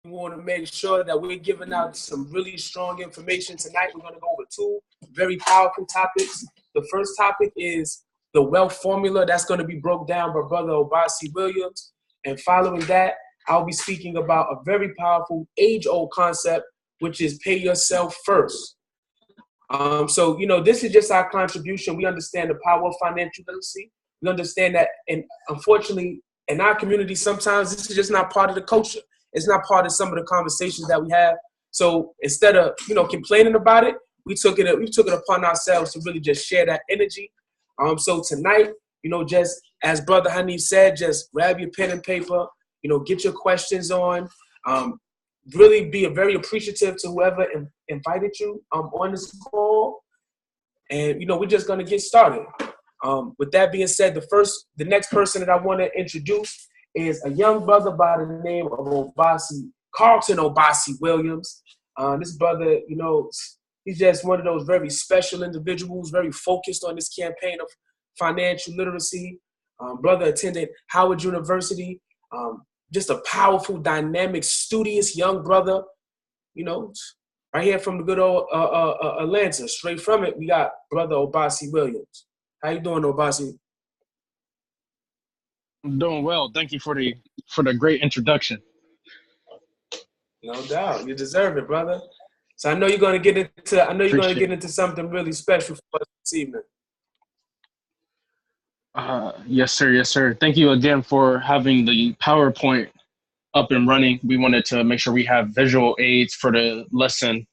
We want to make sure that we're giving out some really strong information tonight. We're going to go over two very powerful topics. The first topic is the wealth formula. That's going to be broke down by Brother Obasi Williams. And following that, I'll be speaking about a very powerful age-old concept, which is pay yourself first. So, this is just our contribution. We understand the power of financial literacy. We understand that, and unfortunately, in our community, sometimes this is just not part of the culture. It's not part of some of the conversations that we have. So instead of, complaining about it, we took it upon ourselves to really just share that energy. So tonight, just as Brother Hanif said, just grab your pen and paper, get your questions on. Really be very appreciative to whoever invited you on this call. And, we're just going to get started. With that being said, the next person that I want to introduce is a young brother by the name of Carlton Obasi Williams. This brother, he's just one of those very special individuals, very focused on this campaign of financial literacy. Brother attended Howard University. Just a powerful, dynamic, studious young brother. Right here from the good old Atlanta. Straight from it, we got Brother Obasi Williams. How you doing, Obasi? I'm doing well. Thank you for the great introduction. No doubt, you deserve it, brother. So I know you're gonna get into something really special for us this evening. Yes, sir. Yes, sir. Thank you again for having the PowerPoint up and running. We wanted to make sure we have visual aids for the lesson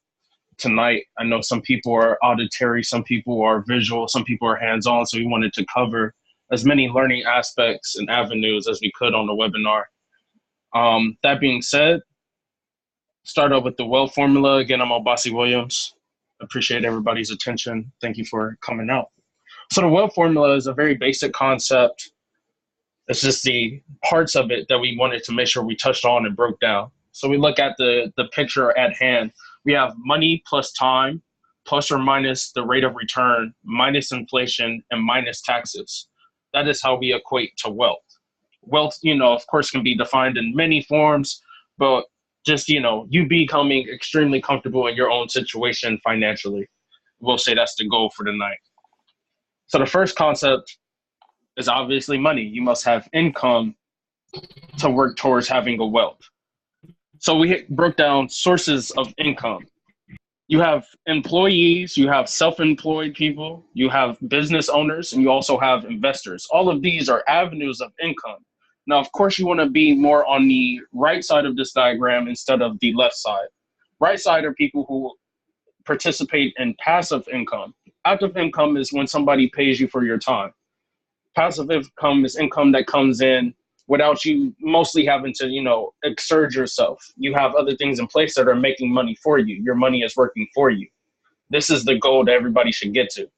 tonight. I know some people are auditory, some people are visual, some people are hands-on. So we wanted to cover as many learning aspects and avenues as we could on the webinar. That being said, start out with the wealth formula. Again, I'm Obasi Williams. Appreciate everybody's attention. Thank you for coming out. So the wealth formula is a very basic concept. It's just the parts of it that we wanted to make sure we touched on and broke down. So we look at the picture at hand. We have money plus time, plus or minus the rate of return, minus inflation, and minus taxes. That is how we equate to wealth. Wealth, of course, can be defined in many forms, but just, you becoming extremely comfortable in your own situation financially. We'll say that's the goal for tonight. So the first concept is obviously money. You must have income to work towards having a wealth. So we broke down sources of income. You have employees, you have self-employed people, you have business owners, and you also have investors. All of these are avenues of income. Now, of course, you want to be more on the right side of this diagram instead of the left side. Right side are people who participate in passive income. Active income is when somebody pays you for your time. Passive income is income that comes in without you mostly having to, exert yourself. You have other things in place that are making money for you. Your money is working for you. This is the goal that everybody should get to.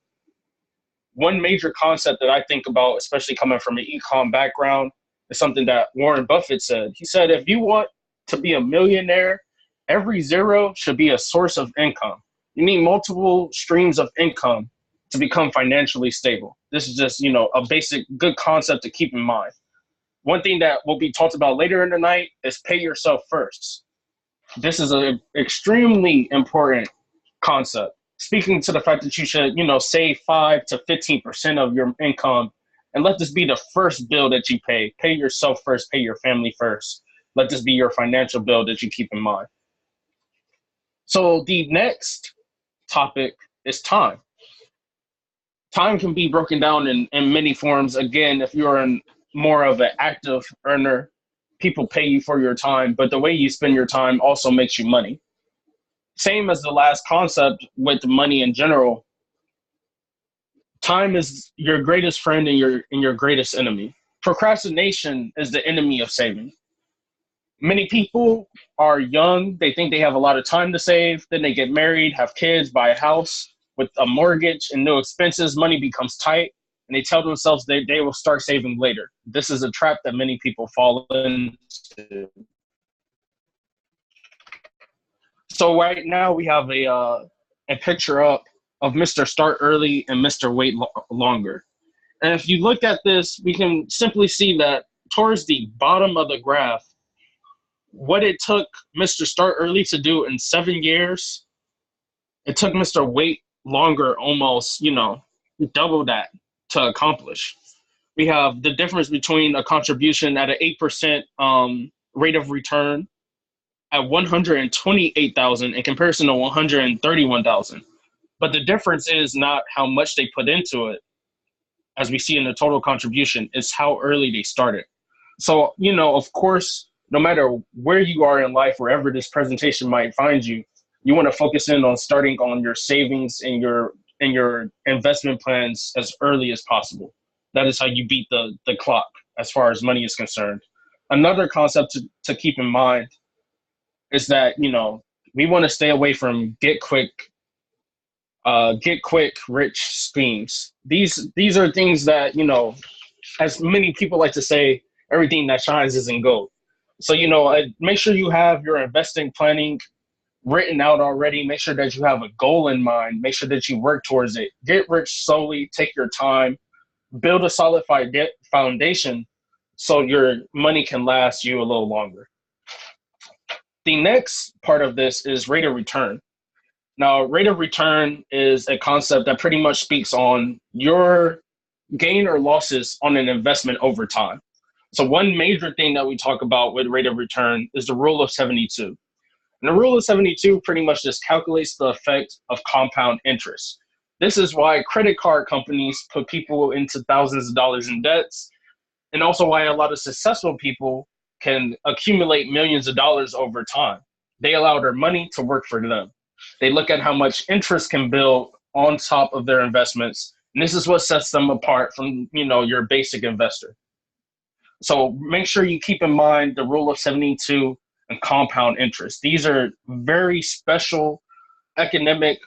One major concept that I think about, especially coming from an econ background, is something that Warren Buffett said. He said, if you want to be a millionaire, every zero should be a source of income. You need multiple streams of income to become financially stable. This is just, a basic good concept to keep in mind. One thing that will be talked about later in the night is pay yourself first. This is an extremely important concept. Speaking to the fact that you should, save 5 to 15% of your income, and let this be the first bill that you pay. Pay yourself first, pay your family first. Let this be your financial bill that you keep in mind. So the next topic is time. Time can be broken down in many forms. Again, if you're more of an active earner, people pay you for your time, but the way you spend your time also makes you money. Same as the last concept with money in general. Time is your greatest friend and your greatest enemy. Procrastination is the enemy of saving. Many people are young. They think they have a lot of time to save. Then they get married, have kids, buy a house with a mortgage and no expenses. Money becomes tight, and they tell themselves they will start saving later. This is a trap that many people fall into. So right now we have a picture up of Mr. Start Early and Mr. Wait Longer. And if you look at this, we can simply see that towards the bottom of the graph, what it took Mr. Start Early to do in 7 years, it took Mr. Wait longer, almost, double that to accomplish. We have the difference between a contribution at an 8% rate of return at 128,000 in comparison to 131,000. But the difference is not how much they put into it, as we see in the total contribution, is how early they started. So, of course, no matter where you are in life, wherever this presentation might find you, you want to focus in on starting on your savings and your investment plans as early as possible. That is how you beat the clock as far as money is concerned. Another concept to keep in mind is that, we want to stay away from get quick rich schemes. These are things that, as many people like to say, everything that shines isn't gold. So, make sure you have your investing planning written out already. Make sure that you have a goal in mind. Make sure that you work towards it. Get rich slowly, take your time, build a solid foundation so your money can last you a little longer. The next part of this is rate of return. Now, rate of return is a concept that pretty much speaks on your gain or losses on an investment over time. So one major thing that we talk about with rate of return is the rule of 72. And the rule of 72 pretty much just calculates the effect of compound interest. This is why credit card companies put people into thousands of dollars in debts, and also why a lot of successful people can accumulate millions of dollars over time. They allow their money to work for them. They look at how much interest can build on top of their investments. And this is what sets them apart from, your basic investor. So make sure you keep in mind the rule of 72 and compound interest. These are very special economic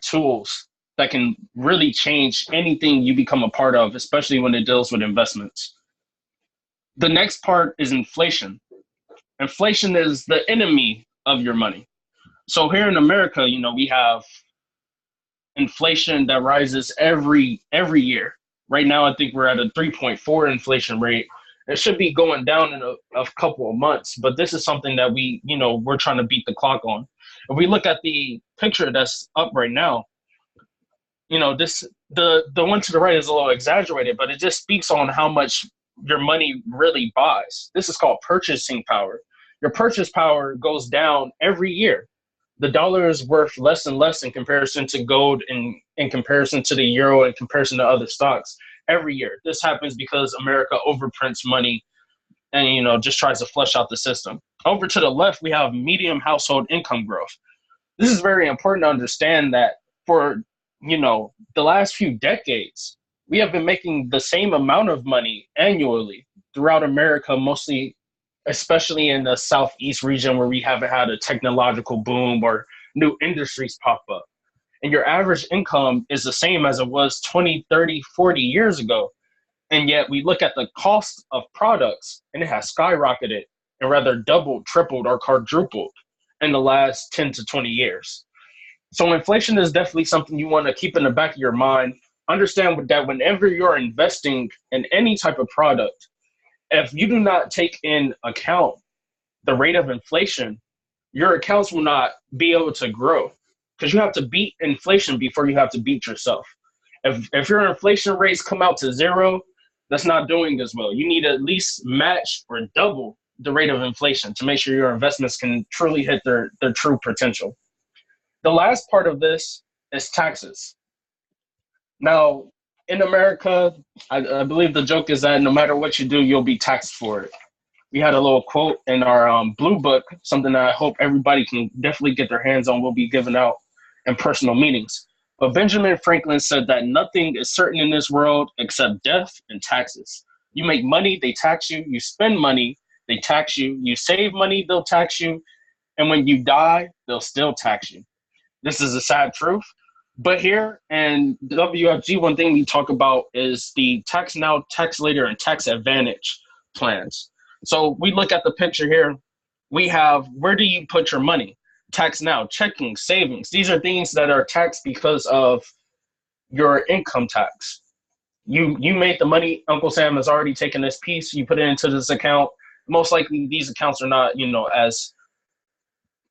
tools that can really change anything you become a part of, especially when it deals with investments. The next part is inflation. Inflation is the enemy of your money. So here in America, we have inflation that rises every year. Right now, I think we're at a 3.4 inflation rate. It should be going down in a couple of months, but this is something that we're trying to beat the clock on. If we look at the picture that's up right now, the one to the right is a little exaggerated, but it just speaks on how much your money really buys. This is called purchasing power. Your purchase power goes down every year. The dollar is worth less and less in comparison to gold, and in comparison to the euro, in comparison to other stocks every year. This happens because America overprints money and, just tries to flush out the system. Over to the left, we have medium household income growth. This is very important to understand that for, the last few decades, we have been making the same amount of money annually throughout America, mostly, especially in the Southeast region where we haven't had a technological boom or new industries pop up. And your average income is the same as it was 20, 30, 40 years ago. And yet we look at the cost of products and it has skyrocketed and rather doubled, tripled, or quadrupled in the last 10 to 20 years. So inflation is definitely something you want to keep in the back of your mind. Understand that whenever you're investing in any type of product, if you do not take in account the rate of inflation, your accounts will not be able to grow, because you have to beat inflation before you have to beat yourself. If your inflation rates come out to zero, that's not doing as well. You need to at least match or double the rate of inflation to make sure your investments can truly hit their true potential. The last part of this is taxes. Now, in America, I believe the joke is that no matter what you do, you'll be taxed for it. We had a little quote in our blue book, something that I hope everybody can definitely get their hands on. Will be given out in personal meetings. But Benjamin Franklin said that nothing is certain in this world except death and taxes. You make money, they tax you. You spend money, they tax you. You save money, they'll tax you. And when you die, they'll still tax you. This is a sad truth. But here in WFG, one thing we talk about is the tax now, tax later, and tax advantage plans. So we look at the picture here. We have, where do you put your money? Tax now, checking, savings. These are things that are taxed because of your income tax. You made the money. Uncle Sam has already taken this piece. You put it into this account. Most likely, these accounts are not, as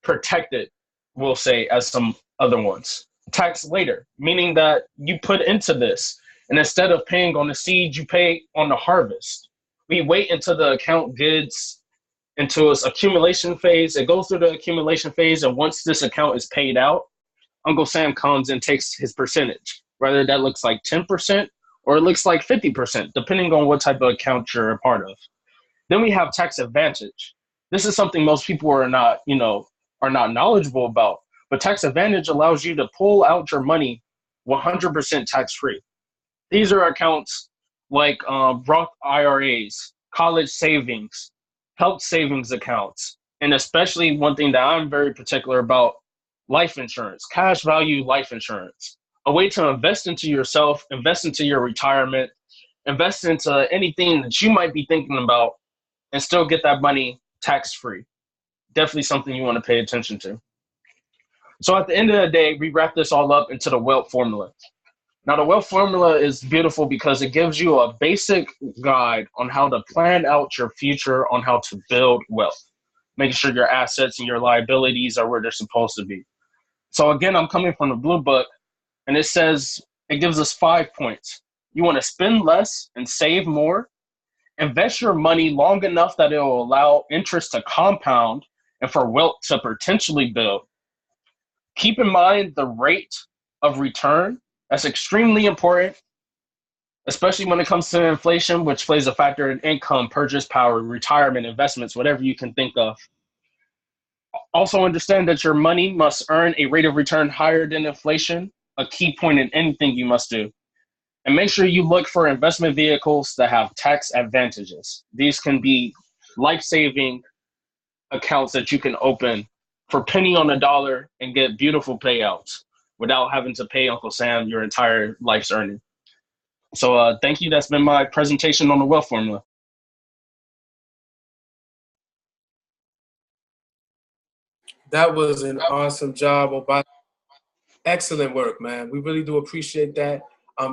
protected, we'll say, as some other ones. Tax later, meaning that you put into this, and instead of paying on the seed, you pay on the harvest. We wait until the account gets into its accumulation phase. It goes through the accumulation phase, and once this account is paid out, Uncle Sam comes and takes his percentage, whether that looks like 10% or it looks like 50%, depending on what type of account you're a part of. Then we have tax advantage. This is something most people are not, are not knowledgeable about. But tax advantage allows you to pull out your money 100% tax free. These are accounts like Roth IRAs, college savings, health savings accounts, and especially one thing that I'm very particular about, life insurance, cash value life insurance, a way to invest into yourself, invest into your retirement, invest into anything that you might be thinking about and still get that money tax free. Definitely something you want to pay attention to. So at the end of the day, we wrap this all up into the wealth formula. Now, the wealth formula is beautiful because it gives you a basic guide on how to plan out your future, on how to build wealth, making sure your assets and your liabilities are where they're supposed to be. So again, I'm coming from the Blue Book, and it gives us 5 points. You want to spend less and save more. Invest your money long enough that it will allow interest to compound and for wealth to potentially build. Keep in mind the rate of return. That's extremely important, especially when it comes to inflation, which plays a factor in income, purchase power, retirement, investments, whatever you can think of. Also understand that your money must earn a rate of return higher than inflation, a key point in anything you must do. And make sure you look for investment vehicles that have tax advantages. These can be life-saving accounts that you can open for penny on a dollar and get beautiful payouts without having to pay Uncle Sam your entire life's earning. So thank you. That's been my presentation on the wealth formula. That was an awesome job, Obasi. Excellent work, man. We really do appreciate that.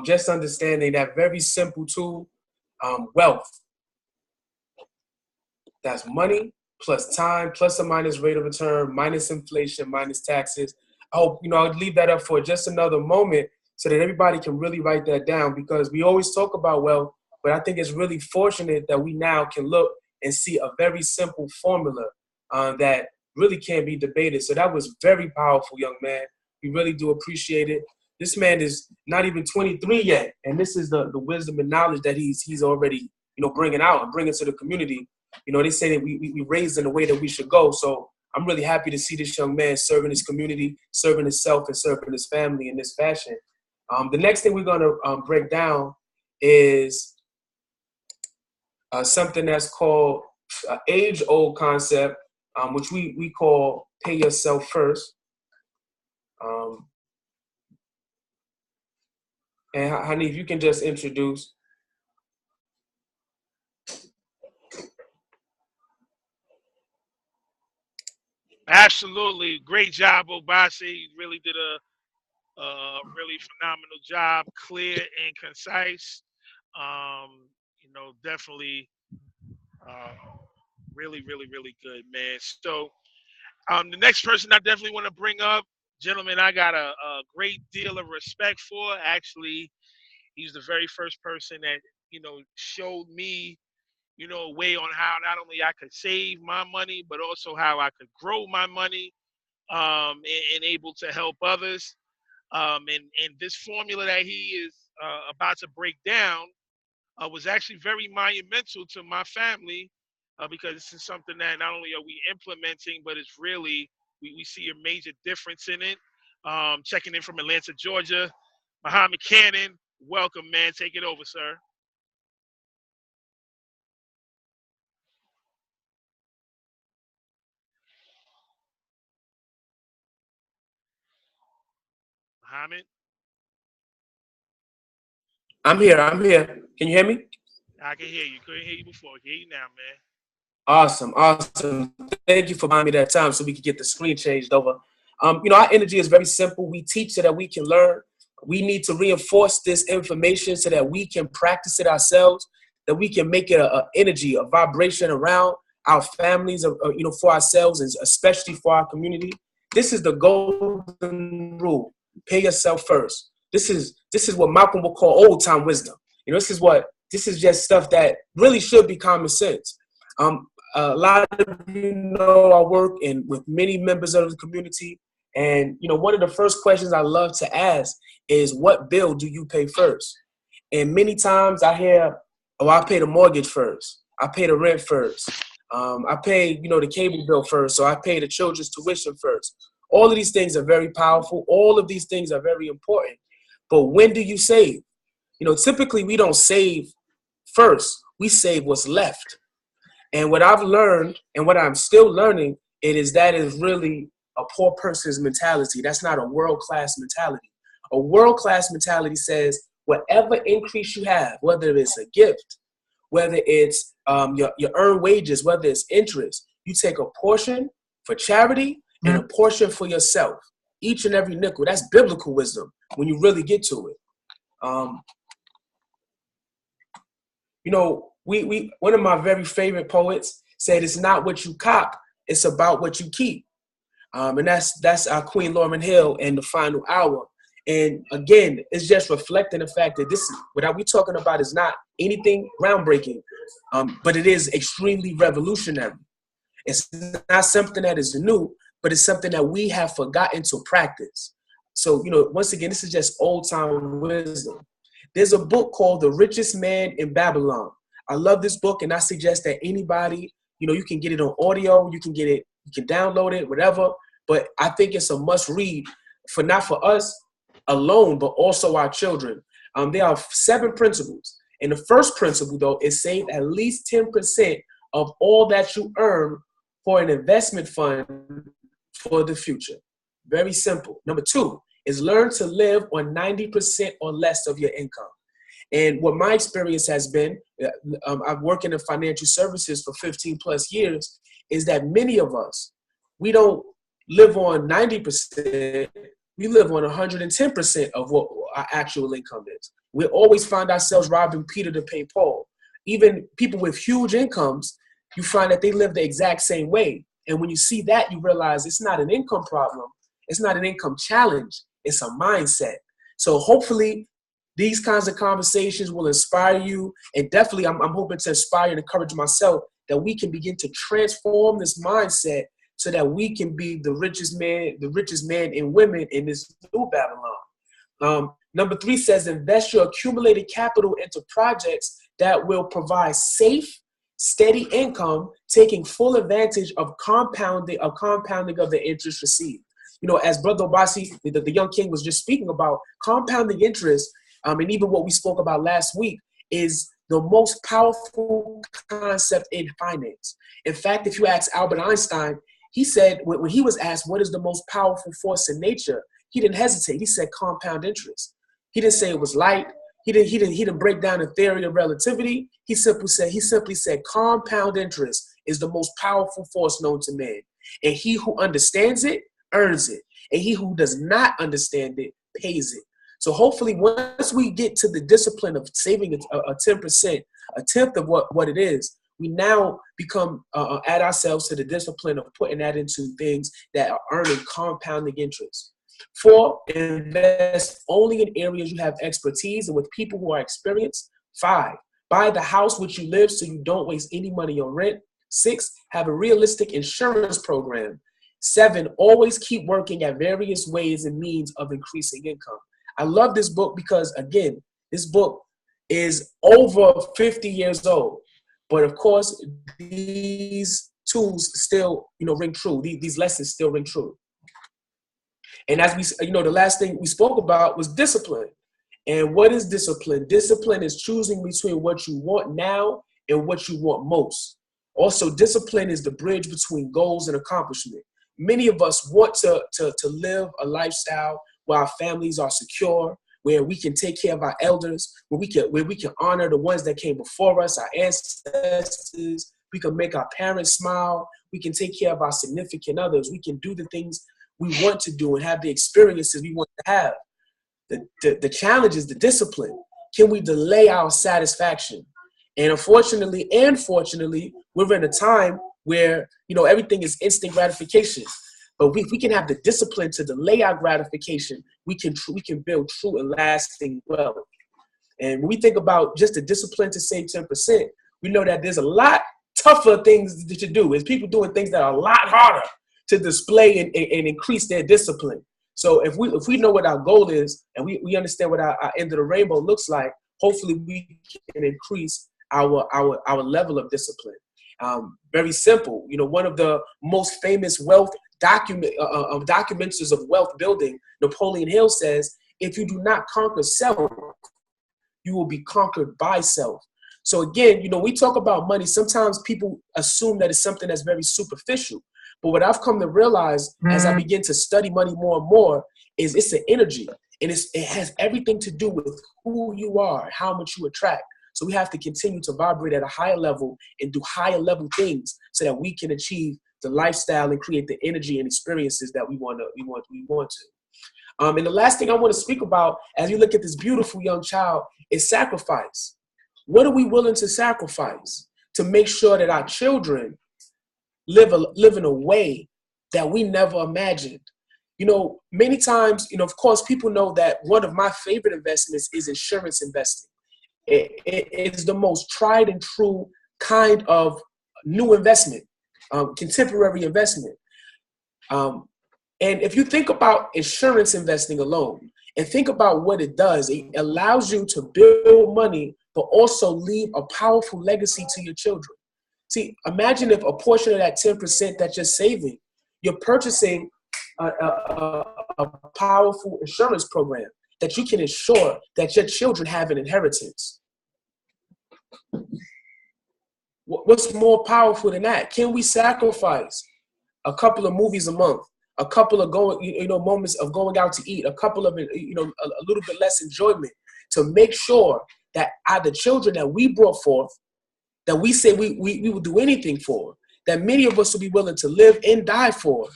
Just understanding that very simple tool, wealth. That's money plus time plus or minus rate of return minus inflation minus taxes. I hope I'll leave that up for just another moment so that everybody can really write that down, because we always talk about wealth, but I think it's really fortunate that we now can look and see a very simple formula that really can't be debated. So that was very powerful, young man. We really do appreciate it. This man is not even 23 yet, and this is the wisdom and knowledge that he's already bringing out and bringing to the community. They say that we raised in the way that we should go. So I'm really happy to see this young man serving his community, serving himself, and serving his family in this fashion. The next thing we're going to break down is something that's called age-old concept, which we call pay yourself first. And Hanif, you can just introduce. Absolutely. Great job, Obasi. You really did a really phenomenal job, clear and concise. Definitely really, really, really good, man. So the next person I definitely want to bring up, gentlemen, I got a great deal of respect for. Actually, he's the very first person that, showed me, a way on how not only I could save my money, but also how I could grow my money and able to help others. And this formula that he is about to break down was actually very monumental to my family because this is something that not only are we implementing, but it's really, we see a major difference in it. Checking in from Atlanta, Georgia, Muhammad Cannon, welcome, man. Take it over, sir. Muhammad? I'm here. Can you hear me? I can hear you. Couldn't hear you before. I can hear you now, man. Awesome. Thank you for buying me that time so we could get the screen changed over. Our energy is very simple. We teach so that we can learn. We need to reinforce this information so that we can practice it ourselves, that we can make it an energy, a vibration around our families, for ourselves, and especially for our community. This is the golden rule. Pay yourself first. This is what Malcolm will call old time wisdom. This is just stuff that really should be common sense. A lot of you know I work with many members of the community, and one of the first questions I love to ask is, what bill do you pay first? And many times I hear, I pay the mortgage first. I pay the rent first. I pay, the cable bill first. So I pay the children's tuition first. All of these things are very powerful. All of these things are very important. But when do you save? Typically we don't save first. We save what's left. And what I've learned and what I'm still learning, that is really a poor person's mentality. That's not a world-class mentality. A world-class mentality says whatever increase you have, whether it's a gift, whether it's your earned wages, whether it's interest, you take a portion for charity and a portion for yourself. Each and every nickel. That's biblical wisdom when you really get to it. One of my very favorite poets said, "It's not what you cop, it's about what you keep." And that's our Queen Lauryn Hill in The Final Hour. And again, it's just reflecting the fact that what we're talking about is not anything groundbreaking, but it is extremely revolutionary. It's not something that is new, but it's something that we have forgotten to practice. So, once again, this is just old time wisdom. There's a book called The Richest Man in Babylon. I love this book, and I suggest that anybody, you can get it on audio, you can get it, you can download it, whatever. But I think it's a must read not for us alone, but also our children. There are 7 principles. And the first principle, though, is save at least 10% of all that you earn for an investment fund for the future. Very simple. Number 2 is learn to live on 90% or less of your income. And what my experience has been, I've worked in financial services for 15 plus years, is that many of us, we don't live on 90%, we live on 110% of what our actual income is. We always find ourselves robbing Peter to pay Paul. Even people with huge incomes, you find that they live the exact same way. And when you see that, you realize it's not an income problem. It's not an income challenge. It's a mindset. So hopefully these kinds of conversations will inspire you. And definitely I'm hoping to inspire and encourage myself that we can begin to transform this mindset so that we can be the richest man and women in this new Babylon. Number 3 says, invest your accumulated capital into projects that will provide safe, steady income, taking full advantage of compounding of the interest received. As Brother Obasi, the young king, was just speaking about, compounding interest, and even what we spoke about last week, is the most powerful concept in finance. In fact, if you ask Albert Einstein, he said, when he was asked what is the most powerful force in nature, he didn't hesitate. He said compound interest. He didn't say it was light. He didn't break down the theory of relativity. He simply said compound interest is the most powerful force known to man. And he who understands it earns it. And he who does not understand it pays it. So hopefully once we get to the discipline of saving a 10%, a tenth of what it is, we now become add ourselves to the discipline of putting that into things that are earning compounding interest. 4, invest only in areas you have expertise and with people who are experienced. 5, buy the house which you live so you don't waste any money on rent. 6, have a realistic insurance program. 7, always keep working at various ways and means of increasing income. I love this book because, again, this book is over 50 years old. But of course, these tools still, ring true. These lessons still ring true. And as we, the last thing we spoke about was discipline. And what is discipline? Discipline is choosing between what you want now and what you want most. Also, discipline is the bridge between goals and accomplishment. Many of us want to live a lifestyle where our families are secure, where we can take care of our elders, where we can honor the ones that came before us, our ancestors. We can make our parents smile. We can take care of our significant others. We can do the things we want to do and have the experiences we want to have. The challenge is the discipline. Can we delay our satisfaction? And unfortunately and fortunately, we're in a time where, you know, everything is instant gratification. But if we can have the discipline to delay our gratification, we can build true and lasting wealth. And when we think about just the discipline to save 10%, we know that there's a lot tougher things to do. There's people doing things that are a lot harder to display and increase their discipline. So if we know what our goal is and we understand what our end of the rainbow looks like, hopefully we can increase our level of discipline. Very simple. You know, one of the most famous wealth documenters of wealth building, Napoleon Hill, says, if you do not conquer self, you will be conquered by self. So again, you know, we talk about money. Sometimes people assume that it's something that's very superficial. But what I've come to realize as I begin to study money more and more is it's an energy. And it has everything to do with who you are, how much you attract. So we have to continue to vibrate at a higher level and do higher level things so that we can achieve the lifestyle and create the energy and experiences that we want to. And the last thing I want to speak about as you look at this beautiful young child is sacrifice. What are we willing to sacrifice to make sure that our children live in a way that we never imagined? You know, many times, you know, of course, people know that one of my favorite investments is insurance investing. It is the most tried and true kind of new investment, contemporary investment. And if you think about insurance investing alone and think about what it does, it allows you to build money, but also leave a powerful legacy to your children. See, imagine if a portion of that 10% that you're saving, you're purchasing a powerful insurance program that you can ensure that your children have an inheritance. What's more powerful than that? Can we sacrifice a couple of movies a month, a couple of moments of going out to eat, a couple of, a little bit less enjoyment to make sure that the children that we brought forth, that we say we would do anything for, that many of us will be willing to live and die for,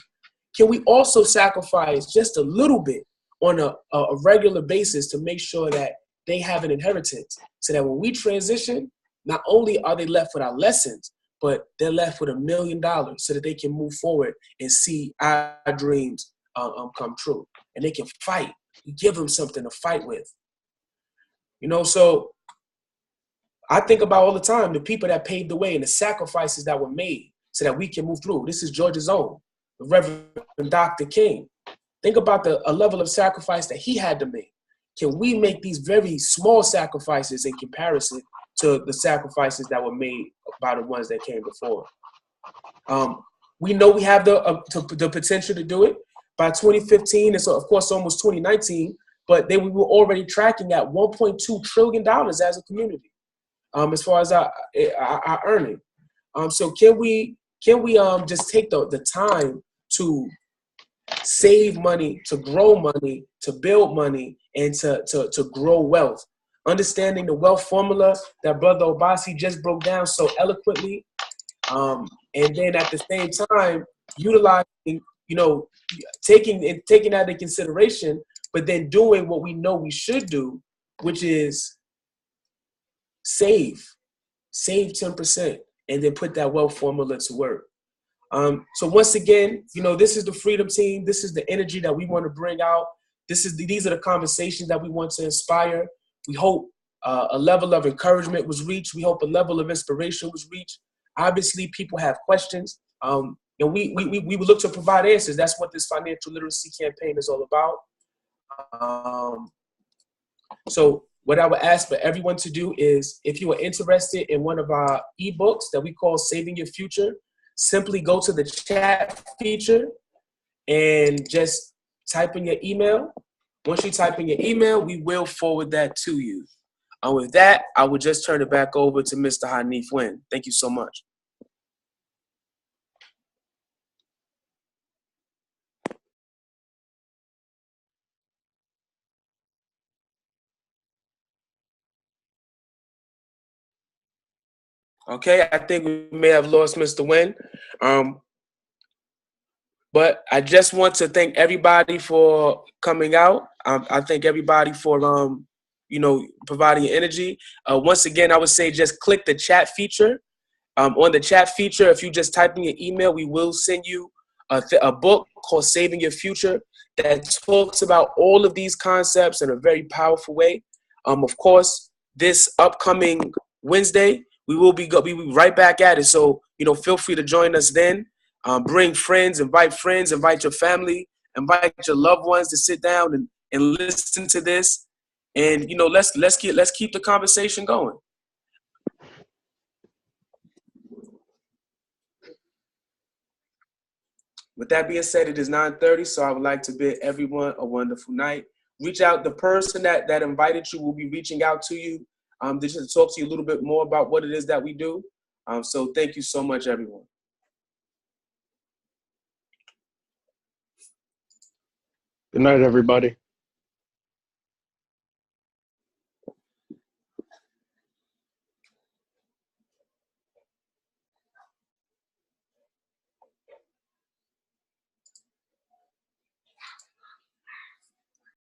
can we also sacrifice just a little bit on a regular basis to make sure that they have an inheritance so that when we transition, not only are they left with our lessons, but they're left with $1 million so that they can move forward and see our dreams come true. And they can fight. We give them something to fight with. You know, so I think about all the time the people that paved the way and the sacrifices that were made so that we can move through. This is Georgia's own, the Reverend Dr. King. Think about a level of sacrifice that he had to make. Can we make these very small sacrifices in comparison to the sacrifices that were made by the ones that came before? We know we have the potential to do it. By 2015, it's of course almost 2019, but we were already tracking at $1.2 trillion as a community, as far as our earning. So can we just take the time to save money, to grow money, to build money, and to grow wealth? Understanding the wealth formula that Brother Obasi just broke down so eloquently, and then at the same time utilizing, taking that into consideration, but then doing what we know we should do, which is save 10%, and then put that wealth formula to work. So once again, this is the Freedom Team. This is the energy that we want to bring out. These are the conversations that we want to inspire. We hope a level of encouragement was reached. We hope a level of inspiration was reached. Obviously, people have questions, and we would look to provide answers. That's what this financial literacy campaign is all about. So what I would ask for everyone to do is, if you are interested in one of our ebooks that we call Saving Your Future, simply go to the chat feature and just type in your email. Once you type in your email, we will forward that to you. And with that, I will just turn it back over to Mr. Hanif Wynn. Thank you so much. Okay, I think we may have lost Mr. Wynn. But I just want to thank everybody for coming out. I thank everybody for providing energy. Once again, I would say just click the chat feature. On the chat feature, if you just type in your email, we will send you a book called Saving Your Future that talks about all of these concepts in a very powerful way. Of course, this upcoming Wednesday, we will be right back at it. So, feel free to join us then. Bring friends, invite your family, invite your loved ones to sit down and listen to this. And, let's keep the conversation going. With that being said, it is 9:30, so I would like to bid everyone a wonderful night. Reach out. The person that invited you will be reaching out to you just to talk to you a little bit more about what it is that we do. So thank you so much, everyone. Good night, everybody.